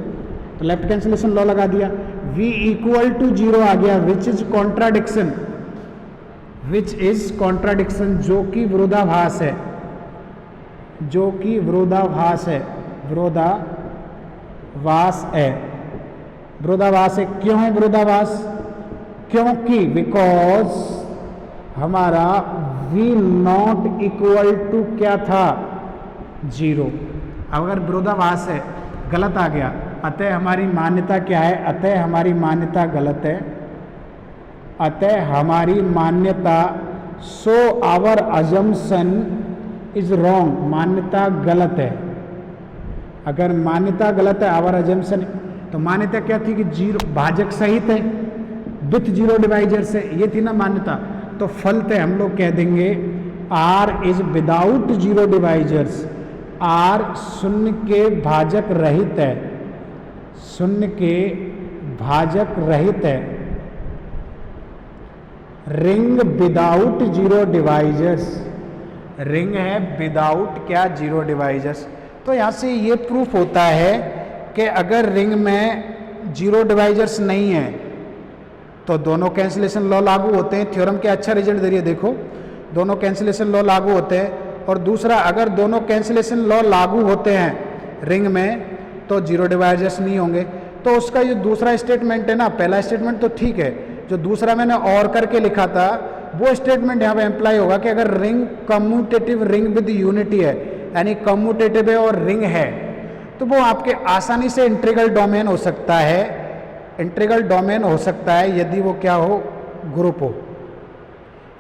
तो लेफ्ट कैंसिलेशन लॉ लगा दिया, v इक्वल टू जीरो आ गया, which is contradiction, which is contradiction, जो कि विरोधाभास है, जो कि विरोधाभास है, विरोधाभास है, विरोधाभास है। क्यों है विरोधाभास? क्योंकि बिकॉज हमारा v नॉट इक्वल टू क्या था? जीरो। अगर विरोधाभास है, गलत आ गया, अतः हमारी मान्यता क्या है? अतः हमारी मान्यता गलत है, अतः हमारी मान्यता, so our assumption is wrong, मान्यता गलत है। अगर मान्यता गलत है, आवर अजम्पशन, तो मान्यता क्या थी कि जीरो भाजक सहित है, विथ जीरो डिवाइजर से, ये थी ना मान्यता। तो फलतः हम लोग कह देंगे R is without zero divisors, R शून्य के भाजक रहित है, शून्य के भाजक रहित है। Ring without zero divisors, ring है विदाउट क्या? Zero divisors. तो यहाँ से ये प्रूफ होता है कि अगर रिंग में जीरो डिवाइजर्स नहीं है तो दोनों कैंसिलेशन लॉ लागू होते हैं। थ्योरम के अच्छा रिजल्ट दे रही है, देखो, दोनों कैंसिलेशन लॉ लागू होते हैं। और दूसरा, अगर दोनों कैंसिलेशन लॉ लागू होते हैं रिंग में तो जीरो डिवाइजर्स नहीं होंगे। तो उसका जो दूसरा स्टेटमेंट है ना, पहला स्टेटमेंट तो ठीक है, जो दूसरा मैंने और करके लिखा था वो स्टेटमेंट यहाँ पे एम्प्लाई होगा कि अगर ring commutative ring with unity है, यानी कम्यूटेटिव है और रिंग है, तो वो आपके आसानी से इंटीग्रल डोमेन हो सकता है, इंटीग्रल डोमेन हो सकता है यदि वो क्या हो? ग्रुप हो,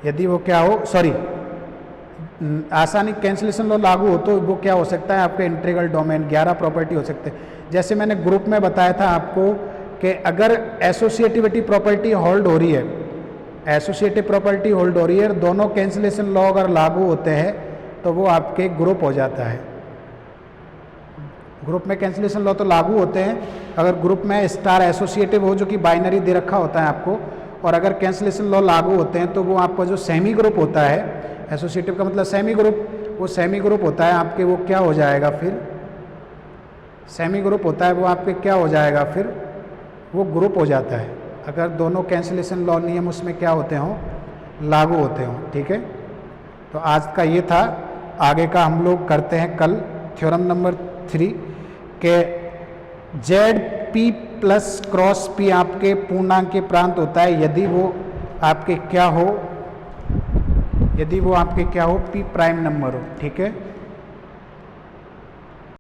यदि वो क्या हो, सॉरी, आसानी कैंसिलेशन लॉ लागू हो तो वो क्या हो सकता है? आपके इंटीग्रल डोमेन 11 प्रॉपर्टी हो सकते हैं। जैसे मैंने ग्रुप में बताया था आपको कि अगर एसोसिएटिविटी प्रॉपर्टी होल्ड हो रही है, एसोसिएटिव प्रॉपर्टी होल्ड हो रही है, दोनों कैंसिलेशन लॉ अगर लागू होते हैं तो वो आपके ग्रुप हो जाता है। ग्रुप में कैंसिलेशन लॉ तो लागू होते हैं अगर ग्रुप में स्टार एसोसिएटिव हो, जो कि बाइनरी दे रखा होता है आपको, और अगर कैंसिलेशन लॉ लागू होते हैं तो वो आपका जो सेमी ग्रुप होता है, एसोसिएटिव का मतलब सेमी ग्रुप, वो सेमी ग्रुप होता है आपके, वो क्या हो जाएगा फिर? सेमी ग्रुप होता है वो आपके क्या हो जाएगा फिर? वो ग्रुप हो जाता है अगर दोनों कैंसिलेशन लॉ नियम उसमें क्या होते हों? लागू होते हों। ठीक है, तो आज का ये था, आगे का हम लोग करते हैं कल। थ्योरम नंबर 3 के Z P plus cross P आपके पूर्णांक के प्रांत होता है यदि वो आपके क्या हो? यदि वो आपके क्या हो? पी प्राइम नंबर हो। ठीक है।